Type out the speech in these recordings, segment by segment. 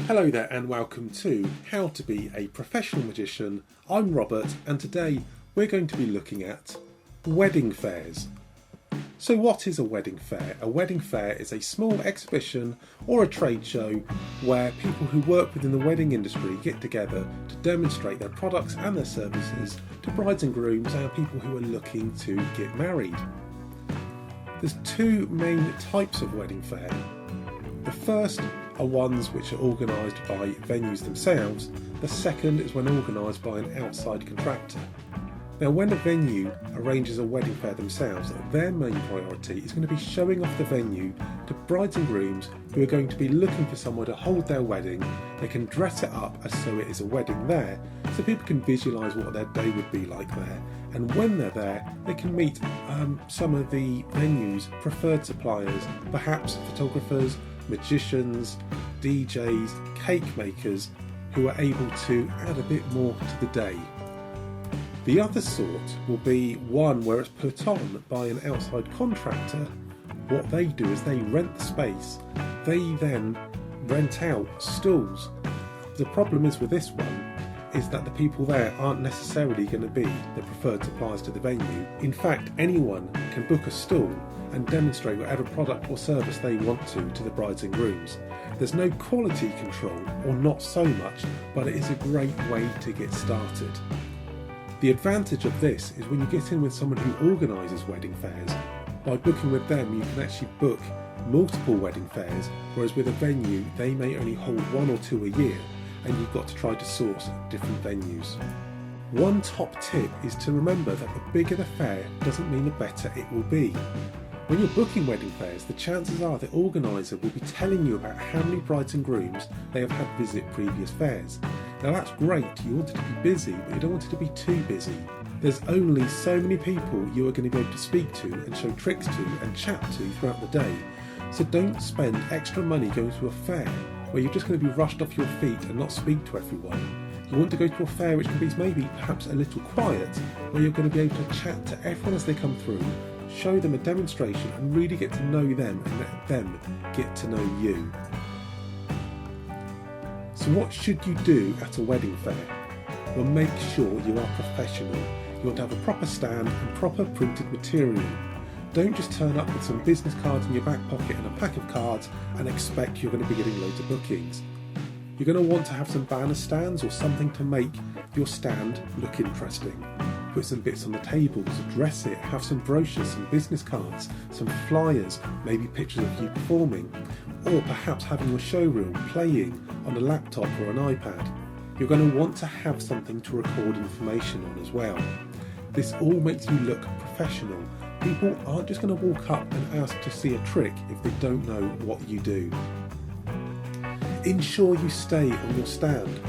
Hello there and welcome to How to Be a Professional Magician. I'm Robert and today we're going to be looking at wedding fairs. So what is a wedding fair? A wedding fair is a small exhibition or a trade show where people who work within the wedding industry get together to demonstrate their products and their services to brides and grooms and people who are looking to get married. There's two main types of wedding fair. The first are ones which are organised by venues themselves. The second is when organised by an outside contractor. Now, when a venue arranges a wedding fair themselves, their main priority is going to be showing off the venue to brides and grooms who are going to be looking for somewhere to hold their wedding. They can dress it up as so it is a wedding there, so people can visualise what their day would be like there. And when they're there, they can meet some of the venue's preferred suppliers, perhaps photographers, magicians, DJs, cake makers, who are able to add a bit more to the day. The other sort will be one where it's put on by an outside contractor. What they do is they rent the space, they then rent out stalls. The problem is with this one is that the people there aren't necessarily going to be the preferred suppliers to the venue. In fact, anyone can book a stall and demonstrate whatever product or service they want to the brides and grooms. There's no quality control, or not so much, but it is a great way to get started. The advantage of this is when you get in with someone who organises wedding fairs, by booking with them you can actually book multiple wedding fairs, whereas with a venue they may only hold one or two a year and you've got to try to source different venues. One top tip is to remember that the bigger the fair doesn't mean the better it will be. When you're booking wedding fairs, the chances are the organiser will be telling you about how many brides and grooms they have had visit previous fairs. Now that's great, you want it to be busy, but you don't want it to be too busy. There's only so many people you are going to be able to speak to and show tricks to and chat to throughout the day. So don't spend extra money going to a fair where you're just going to be rushed off your feet and not speak to everyone. You want to go to a fair which can be maybe perhaps a little quiet, where you're going to be able to chat to everyone as they come through, show them a demonstration and really get to know them and let them get to know you. So what should you do at a wedding fair? Well, make sure you are professional. You want to have a proper stand and proper printed material. Don't just turn up with some business cards in your back pocket and a pack of cards and expect you're going to be getting loads of bookings. You're going to want to have some banner stands or something to make your stand look interesting. Put some bits on the tables, address it, have some brochures, some business cards, some flyers, maybe pictures of you performing, or perhaps having your showreel playing on a laptop or an iPad. You're going to want to have something to record information on as well. This all makes you look professional. People aren't just going to walk up and ask to see a trick if they don't know what you do. Ensure you stay on your stand.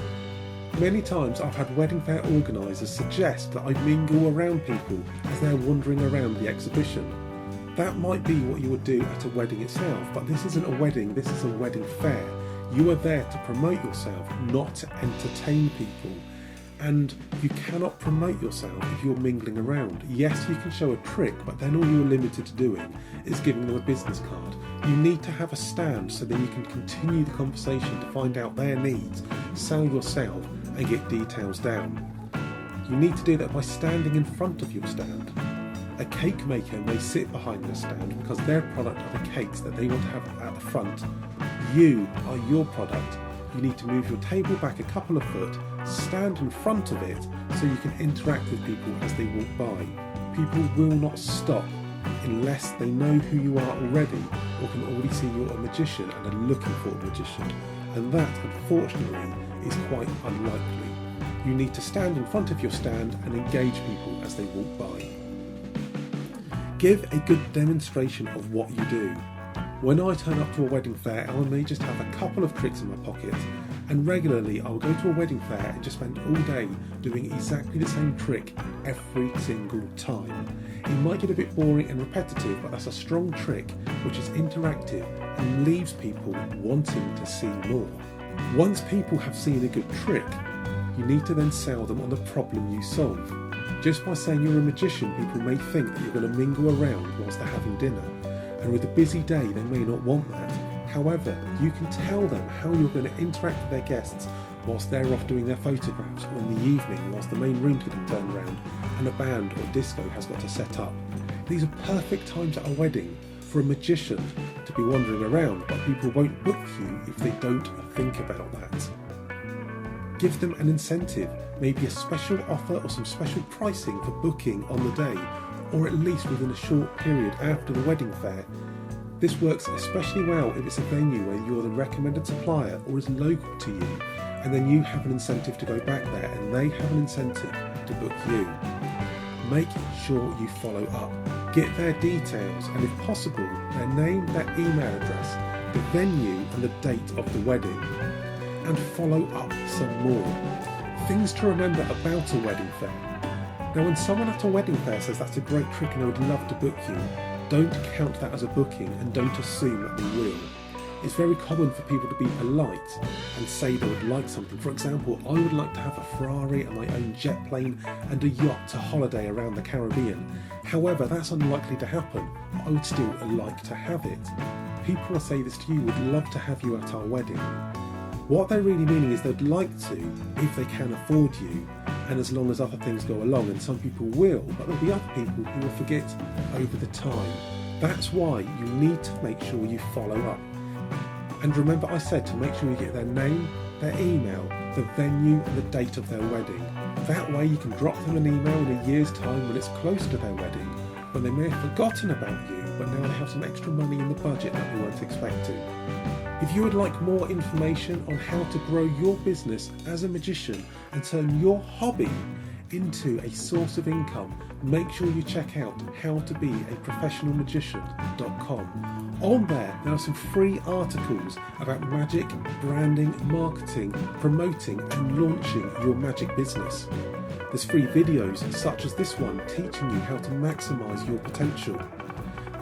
Many times I've had wedding fair organisers suggest that I mingle around people as they're wandering around the exhibition. That might be what you would do at a wedding itself, but this isn't a wedding, this is a wedding fair. You are there to promote yourself, not to entertain people. And you cannot promote yourself if you're mingling around. Yes, you can show a trick, but then all you're limited to doing is giving them a business card. You need to have a stand so that you can continue the conversation to find out their needs, sell yourself and get details down. You need to do that by standing in front of your stand. A cake maker may sit behind their stand because their product are the cakes that they want to have at the front. You are your product. You need to move your table back a couple of foot, stand in front of it so you can interact with people as they walk by. People will not stop unless they know who you are already or can already see you're a magician and are looking for a magician. And that, unfortunately, is quite unlikely. You need to stand in front of your stand and engage people as they walk by. Give a good demonstration of what you do. When I turn up to a wedding fair, I may just have a couple of tricks in my pocket, and regularly I'll go to a wedding fair and just spend all day doing exactly the same trick every single time. It might get a bit boring and repetitive, but that's a strong trick which is interactive and leaves people wanting to see more. Once people have seen a good trick, you need to then sell them on the problem you solve. Just by saying you're a magician, people may think that you're going to mingle around whilst they're having dinner. And with a busy day, they may not want that. However, you can tell them how you're going to interact with their guests whilst they're off doing their photographs, or in the evening whilst the main room's getting turned around and a band or disco has got to set up. These are perfect times at a wedding for a magician to be wandering around, but people won't book you if they don't think about that. Give them an incentive, maybe a special offer or some special pricing for booking on the day, or at least within a short period after the wedding fair. This works especially well if it's a venue where you're the recommended supplier or is local to you, and then you have an incentive to go back there and they have an incentive to book you. Make sure you follow up. Get their details and, if possible, their name, their email address, the venue and the date of the wedding, and follow up some more. Things to remember about a wedding fair. Now, when someone at a wedding fair says that's a great trick and I would love to book you, don't count that as a booking and don't assume that they will. It's very common for people to be polite and say they would like something. For example, I would like to have a Ferrari and my own jet plane and a yacht to holiday around the Caribbean. However, that's unlikely to happen, but I would still like to have it. People will say this to you, would love to have you at our wedding. What they're really meaning is they'd like to if they can afford you, and as long as other things go along, and some people will, but there'll be other people who will forget over the time. That's why you need to make sure you follow up. And remember, I said to make sure you get their name, their email, the venue and the date of their wedding. That way you can drop them an email in a year's time when it's close to their wedding, when they may have forgotten about you, but now they have some extra money in the budget that they weren't expecting. If you would like more information on how to grow your business as a magician and turn your hobby into a source of income, make sure you check out howtobeaprofessionalmagician.com. On there are some free articles about magic, branding, marketing, promoting and launching your magic business. There's free videos such as this one teaching you how to maximise your potential.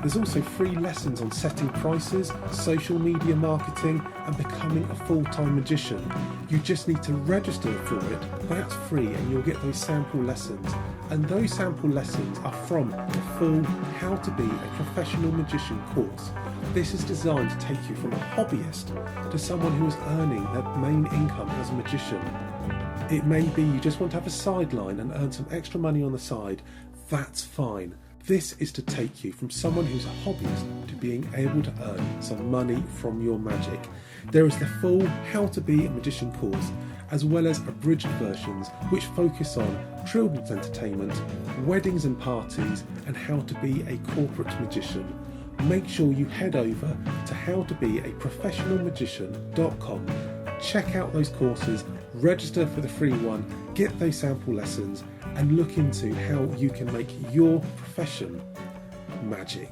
There's also free lessons on setting prices, social media marketing and becoming a full-time magician. You just need to register for it. That's free and you'll get those sample lessons. And those sample lessons are from the full How to Be a Professional Magician course. This is designed to take you from a hobbyist to someone who is earning their main income as a magician. It may be you just want to have a sideline and earn some extra money on the side. That's fine. This is to take you from someone who's a hobbyist to being able to earn some money from your magic. There is the full How to Be a Magician course, as well as abridged versions which focus on children's entertainment, weddings and parties, and how to be a corporate magician. Make sure you head over to howtobeaprofessionalmagician.com. Check out those courses, register for the free one, get those sample lessons, and look into how you can make your profession magic.